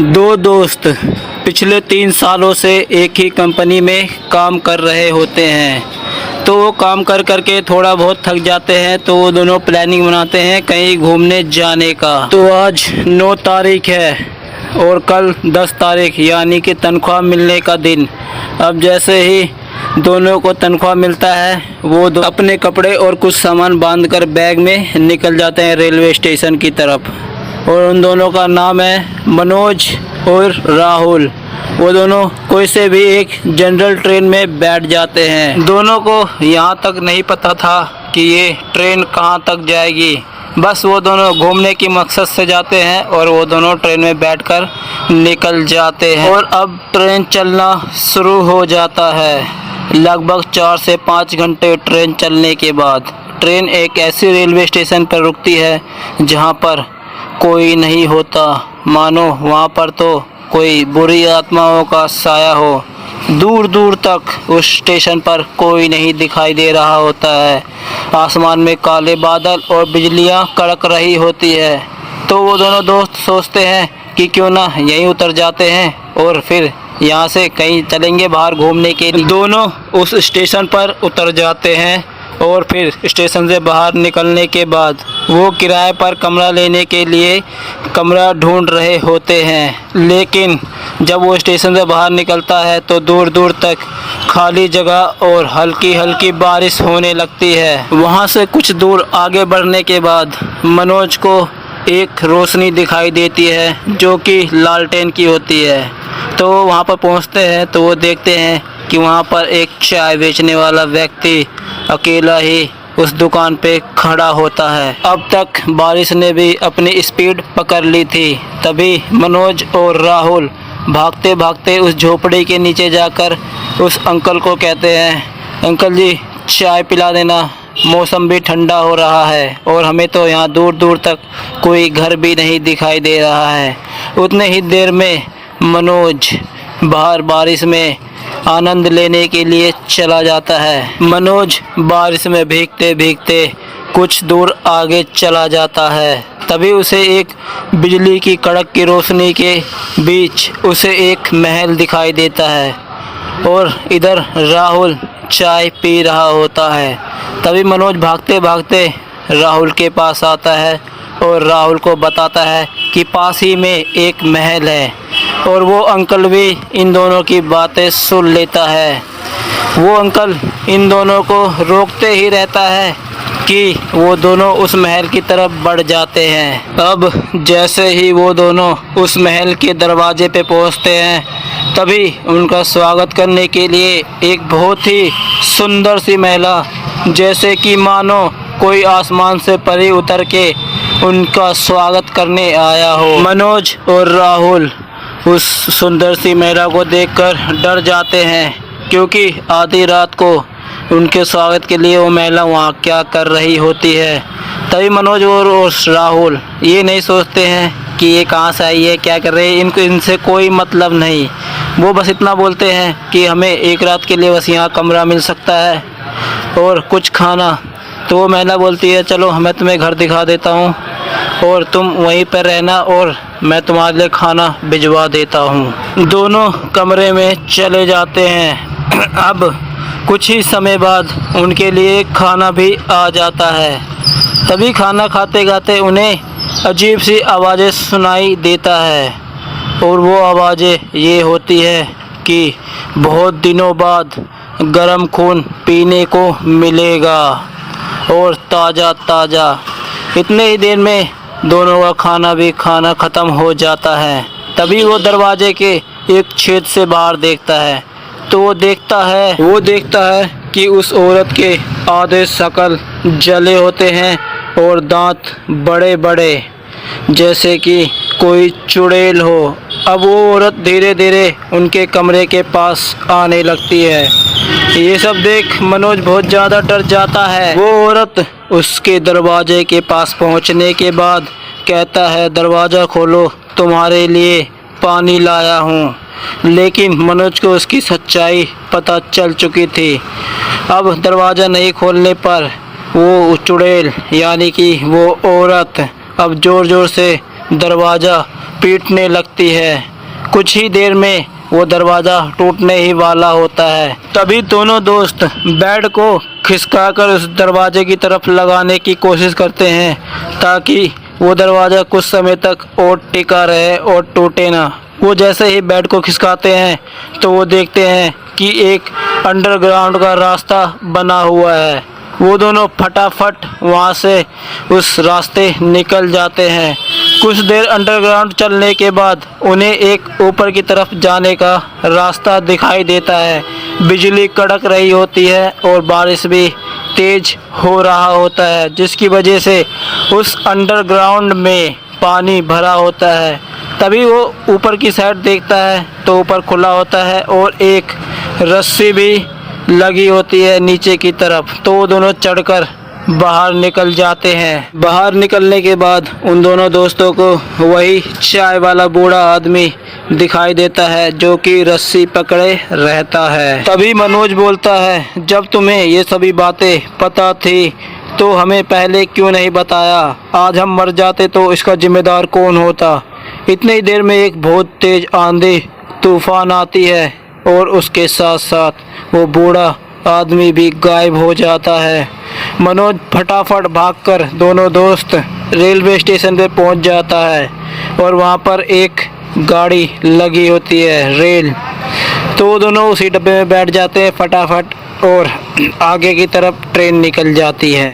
दो दोस्त पिछले 3 सालों से एक ही कंपनी में काम कर रहे होते हैं। तो वो काम कर के थोड़ा बहुत थक जाते हैं, तो वो दोनों प्लानिंग बनाते हैं कहीं घूमने जाने का। तो आज 9 तारीख है और कल 10 तारीख यानी कि तनख्वाह मिलने का दिन। अब जैसे ही दोनों को तनख्वाह मिलता है वो अपने कपड़े और कुछ सामान बांधकर बैग में निकल जाते हैं रेलवे स्टेशन की तरफ। और उन दोनों का नाम है मनोज और राहुल। वो दोनों कोई से भी एक जनरल ट्रेन में बैठ जाते हैं। दोनों को यहाँ तक नहीं पता था कि ये ट्रेन कहाँ तक जाएगी, बस वो दोनों घूमने की मकसद से जाते हैं और वो दोनों ट्रेन में बैठकर निकल जाते हैं। और अब ट्रेन चलना शुरू हो जाता है। लगभग 4 से 5 घंटे ट्रेन चलने के बाद ट्रेन एक ऐसी रेलवे स्टेशन पर रुकती है जहाँ पर कोई नहीं होता, मानो वहाँ पर तो कोई बुरी आत्माओं का साया हो। दूर दूर तक उस स्टेशन पर कोई नहीं दिखाई दे रहा होता है। आसमान में काले बादल और बिजलियाँ कड़क रही होती है। तो वो दोनों दोस्त सोचते हैं कि क्यों ना यहीं उतर जाते हैं और फिर यहाँ से कहीं चलेंगे बाहर घूमने के लिए। दोनों उस स्टेशन पर उतर जाते हैं और फिर स्टेशन से बाहर निकलने के बाद वो किराए पर कमरा लेने के लिए कमरा ढूंढ रहे होते हैं। लेकिन जब वो स्टेशन से बाहर निकलता है तो दूर दूर तक खाली जगह और हल्की हल्की बारिश होने लगती है। वहाँ से कुछ दूर आगे बढ़ने के बाद मनोज को एक रोशनी दिखाई देती है जो कि लालटेन की होती है। तो वहाँ पर पहुँचते हैं तो वो देखते हैं कि वहाँ पर एक चाय बेचने वाला व्यक्ति अकेला ही उस दुकान पे खड़ा होता है। अब तक बारिश ने भी अपनी स्पीड पकड़ ली थी। तभी मनोज और राहुल भागते भागते उस झोपड़ी के नीचे जाकर उस अंकल को कहते हैं, अंकल जी चाय पिला देना, मौसम भी ठंडा हो रहा है और हमें तो यहाँ दूर दूर तक कोई घर भी नहीं दिखाई दे रहा है। उतने ही देर में मनोज बाहर बारिश में आनंद लेने के लिए चला जाता है। मनोज बारिश में भीगते भीगते कुछ दूर आगे चला जाता है। तभी उसे एक बिजली की कड़क की रोशनी के बीच उसे एक महल दिखाई देता है और इधर राहुल चाय पी रहा होता है। तभी मनोज भागते भागते राहुल के पास आता है और राहुल को बताता है कि पास ही में एक महल है। और वो अंकल भी इन दोनों की बातें सुन लेता है। वो अंकल इन दोनों को रोकते ही रहता है कि वो दोनों उस महल की तरफ बढ़ जाते हैं। अब जैसे ही वो दोनों उस महल के दरवाजे पे पहुंचते हैं तभी उनका स्वागत करने के लिए एक बहुत ही सुंदर सी महिला, जैसे कि मानो कोई आसमान से परी उतर के उनका स्वागत करने आया हो। मनोज और राहुल उस सुंदर सी महिला को देखकर डर जाते हैं, क्योंकि आधी रात को उनके स्वागत के लिए वो महिला वहाँ क्या कर रही होती है। तभी मनोज और राहुल ये नहीं सोचते हैं कि ये कहाँ से आई है, क्या कर रहे हैं, इनको इनसे कोई मतलब नहीं। वो बस इतना बोलते हैं कि हमें एक रात के लिए बस यहाँ कमरा मिल सकता है और कुछ खाना। तो वो महिला बोलती है, चलो मैं तुम्हें घर दिखा देता हूँ और तुम वहीं पर रहना और मैं तुम्हारे लिए खाना भिजवा देता हूँ। दोनों कमरे में चले जाते हैं। अब कुछ ही समय बाद उनके लिए खाना भी आ जाता है। तभी खाना खाते खाते उन्हें अजीब सी आवाज़ें सुनाई देता है और वो आवाज़ें ये होती है कि बहुत दिनों बाद गर्म खून पीने को मिलेगा और ताज़ा ताज़ा। इतने ही देर में दोनों का खाना ख़त्म हो जाता है। तभी वो दरवाजे के एक छेद से बाहर देखता है तो वो देखता है कि उस औरत के आधे शकल जले होते हैं और दांत बड़े बड़े, जैसे कि कोई चुड़ैल हो। अब वो औरत धीरे धीरे उनके कमरे के पास आने लगती है। ये सब देख मनोज बहुत ज़्यादा डर जाता है। वो औरत उसके दरवाजे के पास पहुंचने के बाद कहता है, दरवाज़ा खोलो, तुम्हारे लिए पानी लाया हूँ। लेकिन मनोज को उसकी सच्चाई पता चल चुकी थी। अब दरवाज़ा नहीं खोलने पर वो चुड़ैल यानी कि वो औरत अब ज़ोर ज़ोर से दरवाज़ा पीटने लगती है कुछ ही देर में वो दरवाज़ा टूटने ही वाला होता है। तभी दोनों दोस्त बेड को खिसकाकर उस दरवाजे की तरफ लगाने की कोशिश करते हैं ताकि वो दरवाज़ा कुछ समय तक और टिका रहे और टूटे ना। वो जैसे ही बेड को खिसकाते हैं तो वो देखते हैं कि एक अंडरग्राउंड का रास्ता बना हुआ है। वो दोनों फटाफट वहाँ से उस रास्ते निकल जाते हैं। कुछ देर अंडरग्राउंड चलने के बाद उन्हें एक ऊपर की तरफ जाने का रास्ता दिखाई देता है। बिजली कड़क रही होती है और बारिश भी तेज हो रहा होता है, जिसकी वजह से उस अंडरग्राउंड में पानी भरा होता है। तभी वो ऊपर की साइड देखता है तो ऊपर खुला होता है और एक रस्सी भी लगी होती है नीचे की तरफ। तो वो दोनों चढ़कर बाहर निकल जाते हैं। बाहर निकलने के बाद उन दोनों दोस्तों को वही चाय वाला बूढ़ा आदमी दिखाई देता है जो कि रस्सी पकड़े रहता है। तभी मनोज बोलता है, जब तुम्हें ये सभी बातें पता थी तो हमें पहले क्यों नहीं बताया? आज हम मर जाते तो इसका जिम्मेदार कौन होता? इतनी ही देर में एक बहुत तेज आंधी तूफान आती है और उसके साथ साथ वो बूढ़ा आदमी भी गायब हो जाता है। मनोज फटाफट भागकर दोनों दोस्त रेलवे स्टेशन पे पहुंच जाता है और वहां पर एक गाड़ी लगी होती है रेल। तो वो दोनों उसी डब्बे में बैठ जाते हैं फटाफट और आगे की तरफ ट्रेन निकल जाती है।